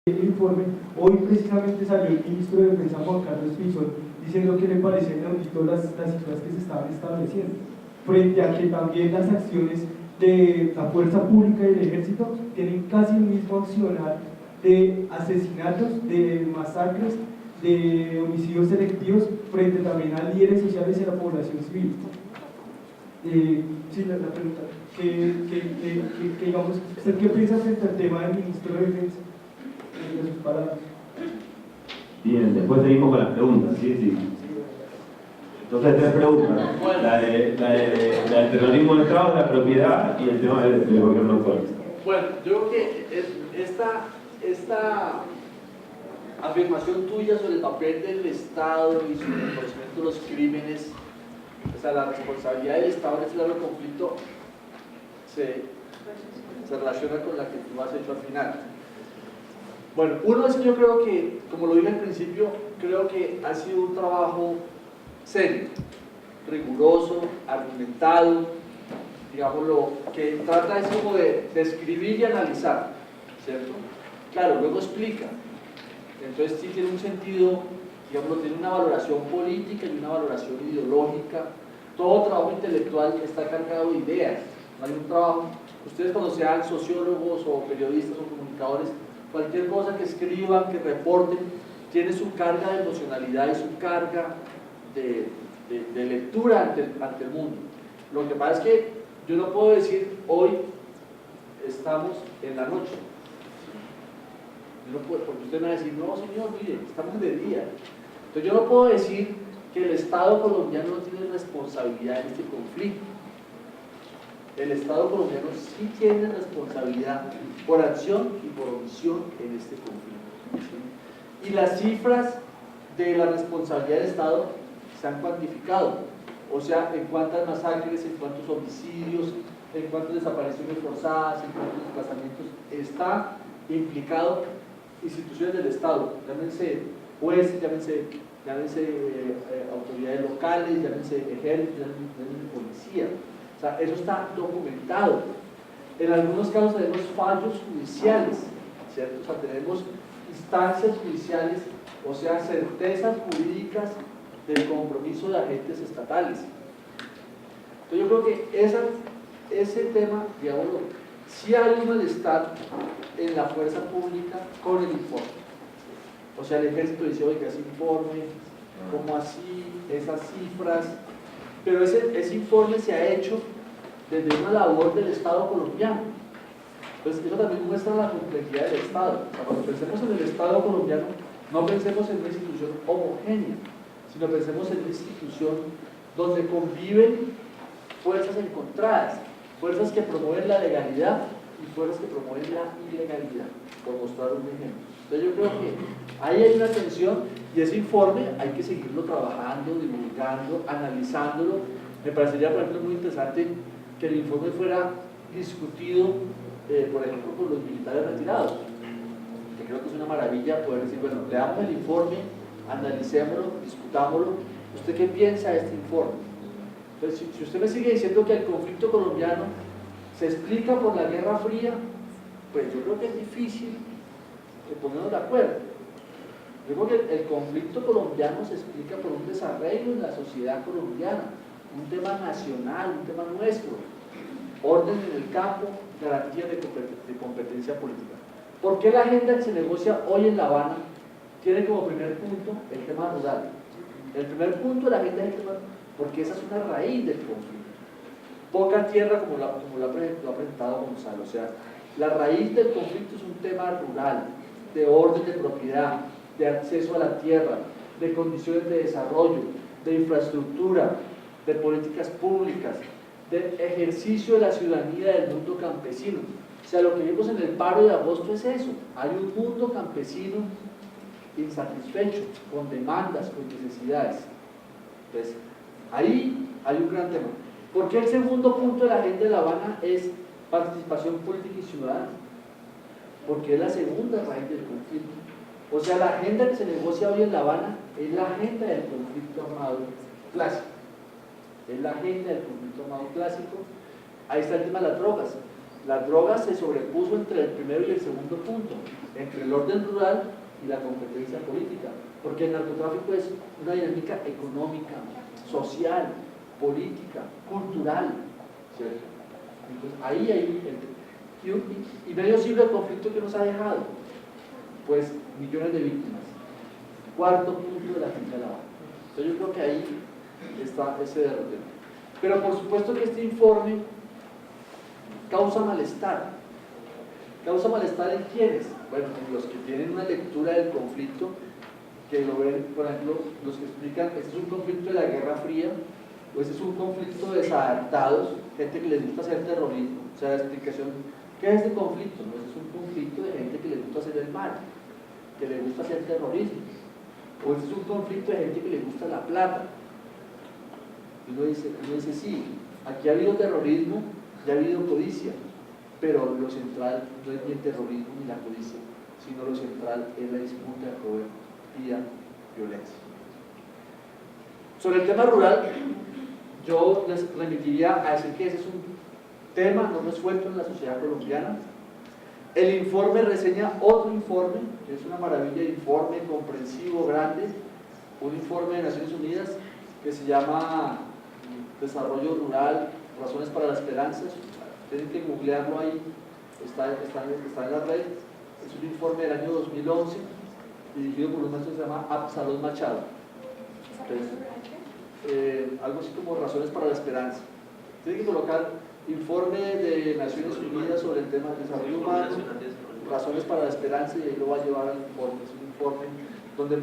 el informe. Hoy precisamente salió el ministro de Defensa, Juan Carlos Pinzón, diciendo que le parecía inaudito las cifras que se estaban estableciendo, frente a que también las acciones de la fuerza pública y el ejército tienen casi el mismo accionar de asesinatos, de masacres, de homicidios selectivos, frente también a líderes sociales y a la población civil. Sí, la pregunta, digamos, ¿usted qué piensa frente al tema del ministro de Defensa? Bien, después seguimos con las preguntas, ¿sí? Entonces, tres preguntas. La del terrorismo de Estado, la propiedad y el tema del gobierno actual. Bueno, yo creo que esta afirmación tuya sobre el papel del Estado y sobre el conocimiento de los crímenes, o sea, la responsabilidad del Estado en este largo conflicto se relaciona con la que tú has hecho al final. Bueno, uno es que yo creo que, como lo dije al principio, creo que ha sido un trabajo serio, riguroso, argumentado, digámoslo, que trata es como de describir y analizar, ¿cierto? Claro, luego explica. Entonces sí tiene un sentido, digámoslo, tiene una valoración política y una valoración ideológica. Todo trabajo intelectual está cargado de ideas. No hay un trabajo, ustedes cuando sean sociólogos o periodistas o comunicadores, cualquier cosa que escriban, que reporten, tiene su carga de emocionalidad y su carga de lectura ante el mundo. Lo que pasa es que yo no puedo decir hoy estamos en la noche. Yo no puedo, porque usted me va a decir, no señor, mire, estamos de día. Entonces yo no puedo decir que el Estado colombiano no tiene responsabilidad en este conflicto. El Estado colombiano sí tiene responsabilidad por acción y por omisión en este conflicto. ¿Sí? Y las cifras de la responsabilidad del Estado se han cuantificado, o sea, en cuántas masacres, en cuántos homicidios, en cuántas desapariciones forzadas, en cuántos desplazamientos está implicado instituciones del Estado, llámense jueces, llámense autoridades locales, llámense ejército, llámense policía. O sea, eso está documentado. En algunos casos tenemos fallos judiciales, ¿cierto? O sea, tenemos instancias judiciales, o sea, certezas jurídicas del compromiso de agentes estatales. Entonces yo creo que ese tema, digámoslo, sí hay un malestar en la fuerza pública con el informe. O sea, el ejército dice, oiga, ese informe, ¿cómo así? Esas cifras. Pero ese informe se ha hecho desde una labor del Estado colombiano. Entonces eso también muestra la complejidad del Estado. O sea, cuando pensemos en el Estado colombiano, no pensemos en una institución homogénea, sino pensemos en una institución donde conviven fuerzas encontradas, fuerzas que promueven la legalidad y fuerzas que promueven la ilegalidad, por mostrar un ejemplo. Entonces yo creo que ahí hay una tensión y ese informe hay que seguirlo trabajando, divulgando, analizándolo. Me parecería, por ejemplo, muy interesante que el informe fuera discutido, por ejemplo, por los militares retirados, que creo que es una maravilla poder decir, bueno, leamos el informe, analicémoslo, discutámoslo. ¿Usted qué piensa de este informe? Entonces, si usted me sigue diciendo que el conflicto colombiano se explica por la Guerra Fría, pues yo creo que es difícil ponernos de acuerdo. Yo creo que el conflicto colombiano se explica por un desarrollo en la sociedad colombiana, un tema nacional, un tema nuestro, orden en el campo, garantías de competencia política. ¿Por qué la agenda que se negocia hoy en La Habana tiene como primer punto el tema rural? El primer punto de la agenda es el tema, porque esa es una raíz del conflicto. Poca tierra, como lo ha presentado Gonzalo, o sea, la raíz del conflicto es un tema rural, de orden de propiedad, de acceso a la tierra, de condiciones de desarrollo, de infraestructura, de políticas públicas, de ejercicio de la ciudadanía del mundo campesino. O sea, lo que vimos en el paro de agosto es eso, hay un mundo campesino insatisfecho, con demandas, con necesidades. Entonces, ahí hay un gran tema. ¿Por qué el segundo punto de la agenda de La Habana es participación política y ciudadana? Porque es la segunda raíz del conflicto. O sea, la agenda que se negocia hoy en La Habana es la agenda del conflicto armado clásico. Es la agenda del conflicto armado clásico. Ahí está el tema de las drogas. Las drogas se sobrepuso entre el primero y el segundo punto. entre el orden rural y la competencia política, porque el narcotráfico es una dinámica económica, social, política, cultural, ¿cierto? Entonces ahí hay y medio siglo de conflicto que nos ha dejado, pues millones de víctimas. Cuarto punto de la finca de La Habana. Entonces yo creo que ahí está ese derrotero. Pero por supuesto que este informe causa malestar. ¿Causa malestar en quiénes? Bueno, en los que tienen una lectura del conflicto, que lo ven, por ejemplo, los que explican, este es un conflicto de la Guerra Fría, o este es un conflicto de desadaptados, gente que les gusta hacer terrorismo. O sea, la explicación, ¿qué es este conflicto? No, este es un conflicto de gente que les gusta hacer el mal, que les gusta hacer terrorismo. O este es un conflicto de gente que le gusta la plata. Y uno dice, sí, aquí ha habido terrorismo, ya ha habido codicia, pero lo central no es ni el terrorismo ni la codicia, sino lo central es la disputa de poder vía violencia. Sobre el tema rural, yo les remitiría a decir que ese es un tema no resuelto en la sociedad colombiana. El informe reseña otro informe, que es una maravilla de informe, comprensivo, grande, un informe de Naciones Unidas que se llama Desarrollo Rural, Razones para la Esperanza. Tienen que googlearlo ahí, está en la red. Es un informe del año 2011, dirigido por un maestro que se llama Absalón Machado. Entonces, algo así como Razones para la Esperanza. Tienen que colocar informe de Naciones Unidas sobre el tema del desarrollo humano, Razones para la Esperanza, y ahí lo va a llevar al informe. Es un informe donde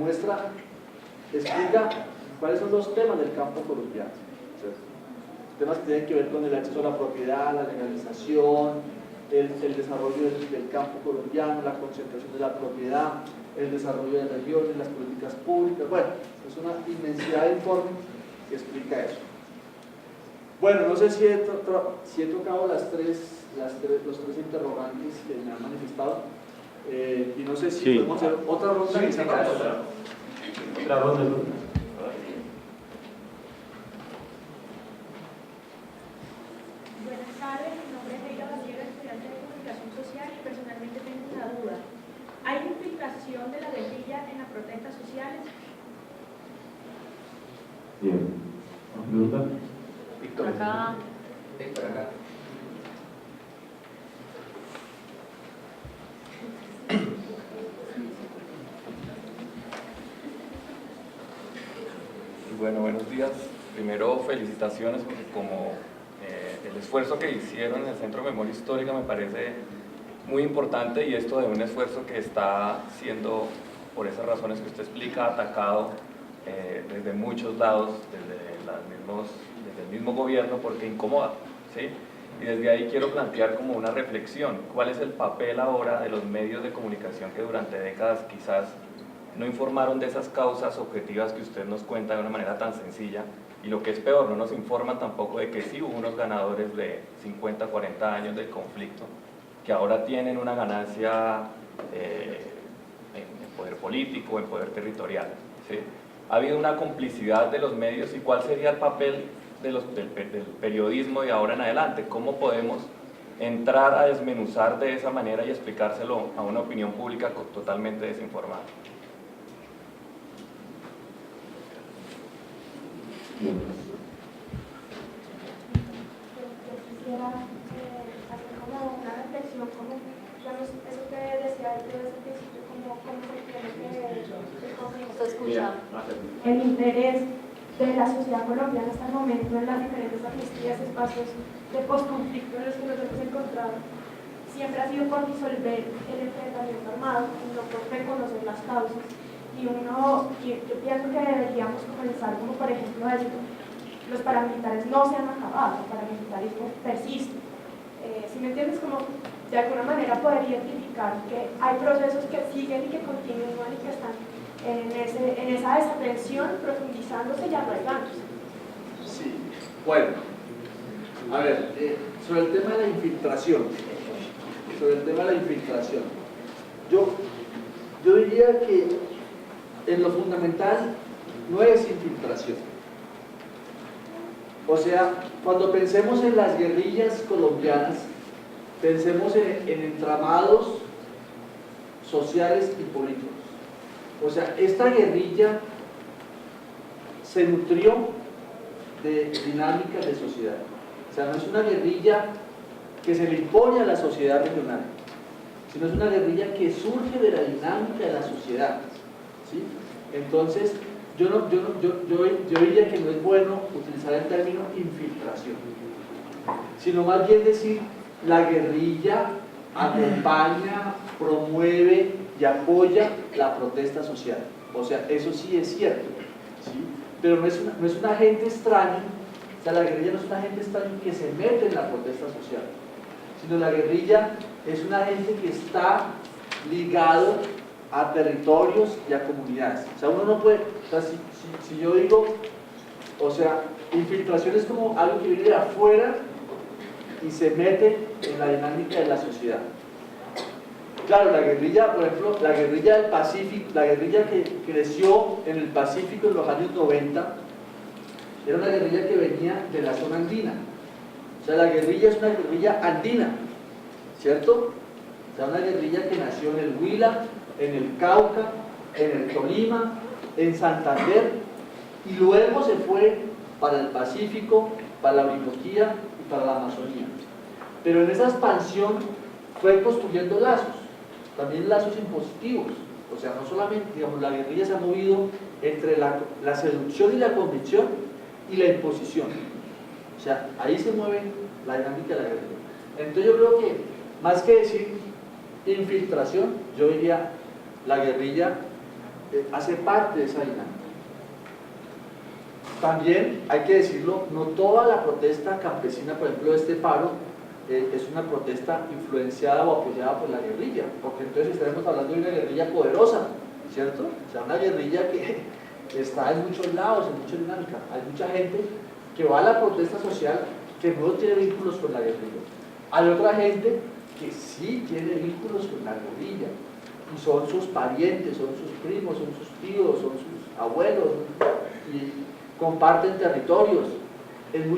explica cuáles son los temas del campo colombiano. Temas que tienen que ver con el acceso a la propiedad, la legalización, el desarrollo del campo colombiano, la concentración de la propiedad, el desarrollo de regiones, las políticas públicas. Bueno, es una inmensidad de informes que explica eso. Bueno, no sé si he tocado los tres interrogantes que me han manifestado, y no sé si podemos hacer otra ronda. Sí, otra ronda. Buenas tardes, mi nombre es Leila Basilio, estudiante de Comunicación Social, y personalmente tengo una duda. ¿Hay infiltración de la guerrilla en las protestas sociales? Bien. ¿Más preguntas? Víctor, acá. Víctor, acá. Bueno, buenos días. Primero, felicitaciones porque como el esfuerzo que hicieron en el Centro de Memoria Histórica me parece muy importante, y esto de un esfuerzo que está siendo, por esas razones que usted explica, atacado desde muchos lados, desde el mismo gobierno, porque incomoda, ¿sí? Y desde ahí quiero plantear como una reflexión. ¿Cuál es el papel ahora de los medios de comunicación que durante décadas quizás no informaron de esas causas objetivas que usted nos cuenta de una manera tan sencilla? Y lo que es peor, no nos informan tampoco de que sí hubo unos ganadores de 50, 40 años del conflicto que ahora tienen una ganancia en poder político, en poder territorial, ¿sí? ¿Ha habido una complicidad de los medios, y cuál sería el papel del periodismo de ahora en adelante? ¿Cómo podemos entrar a desmenuzar de esa manera y explicárselo a una opinión pública totalmente desinformada? Yo quisiera hacer como una reflexión, como digamos, eso que decía desde el principio, como se tiene que escuchar el interés de la sociedad colombiana hasta el momento en las diferentes amnistías, espacios de postconflicto en los que nos hemos encontrado, siempre ha sido por disolver el enfrentamiento armado y no por reconocer las causas. Y yo pienso que deberíamos comenzar como, por ejemplo, a decir, los paramilitares no se han acabado, el paramilitarismo persiste. Si me entiendes, como de alguna manera poder identificar que hay procesos que siguen y que continúan y que están en esa desaprensión profundizándose y arraigándose. Sí, bueno, a ver, sobre el tema de la infiltración, yo diría que en lo fundamental no es infiltración. O sea, cuando pensemos en las guerrillas colombianas, pensemos en entramados sociales y políticos. O sea, esta guerrilla se nutrió de dinámicas de sociedad. O sea, no es una guerrilla que se le impone a la sociedad regional, sino es una guerrilla que surge de la dinámica de la sociedad, ¿sí? Entonces, yo diría que no es bueno utilizar el término infiltración, sino más bien decir la guerrilla acompaña, promueve y apoya la protesta social. O sea, eso sí es cierto, ¿sí? Pero no es un agente extraño. O sea, la guerrilla no es un agente extraño que se mete en la protesta social, sino la guerrilla es un agente que está ligado a territorios y a comunidades. O sea, uno no puede, o sea, si yo digo, o sea, infiltración es como algo que viene de afuera y se mete en la dinámica de la sociedad. Claro, la guerrilla, por ejemplo, la guerrilla del Pacífico, la guerrilla que creció en el Pacífico en los años 90, era una guerrilla que venía de la zona andina. O sea, la guerrilla es una guerrilla andina, ¿cierto? O sea, una guerrilla que nació en el Huila, en el Cauca, en el Tolima, en Santander, y luego se fue para el Pacífico, para la Orinoquía y para la Amazonía. Pero en esa expansión fue construyendo lazos, también lazos impositivos. O sea, no solamente, digamos, la guerrilla se ha movido entre la seducción y la convicción y la imposición. O sea, ahí se mueve la dinámica de la guerrilla. Entonces yo creo que, más que decir infiltración, yo diría la guerrilla hace parte de esa dinámica. También, hay que decirlo, no toda la protesta campesina, por ejemplo, de este paro, es una protesta influenciada o apoyada por la guerrilla, porque entonces estaremos hablando de una guerrilla poderosa, ¿cierto? O sea, una guerrilla que está en muchos lados, en mucha dinámica. Hay mucha gente que va a la protesta social que no tiene vínculos con la guerrilla. Hay otra gente que sí tiene vínculos con la guerrilla, y son sus parientes, son sus primos, son sus tíos, son sus abuelos, y comparten territorios. En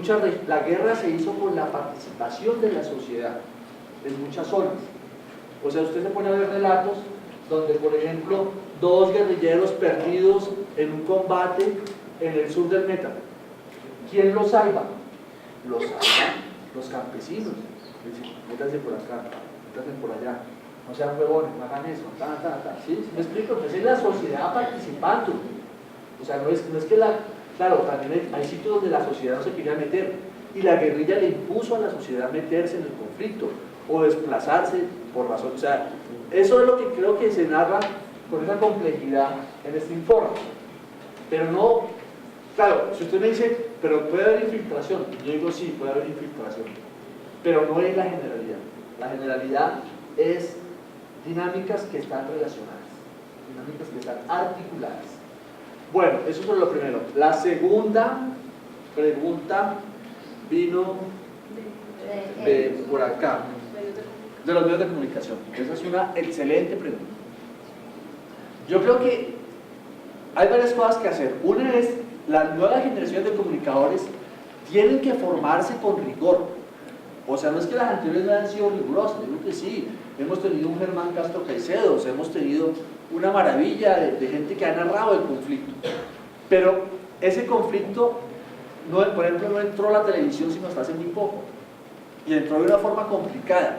la guerra se hizo con la participación de la sociedad en muchas zonas. O sea, usted se pone a ver relatos donde, por ejemplo, dos guerrilleros perdidos en un combate en el sur del Meta. ¿Quién los salva? Los salvan los campesinos. Dicen, métanse por acá, métanse por allá, no sean huevones, no hagan eso, ¿sí? ¿Me explico? Entonces es la sociedad participando. O sea, no es que claro, también hay sitios donde la sociedad no se quería meter, y la guerrilla le impuso a la sociedad meterse en el conflicto o desplazarse por razón. O sea, eso es lo que creo que se narra con esa complejidad en este informe. Pero no, claro, si usted me dice, pero puede haber infiltración, yo digo sí, puede haber infiltración, pero no es la generalidad. La generalidad es dinámicas que están relacionadas, dinámicas que están articuladas. Bueno, eso es lo primero. La segunda pregunta vino por acá, de los medios de comunicación. Esa es una excelente pregunta. Yo creo que hay varias cosas que hacer. Una es, las nuevas generaciones de comunicadores tienen que formarse con rigor. O sea, no es que las anteriores no hayan sido rigurosas, yo creo que sí. Hemos tenido un Germán Castro Caicedo, hemos tenido una maravilla de gente que ha narrado el conflicto. Pero ese conflicto, por ejemplo, no entró a la televisión sino hasta hace muy poco. Y entró de una forma complicada.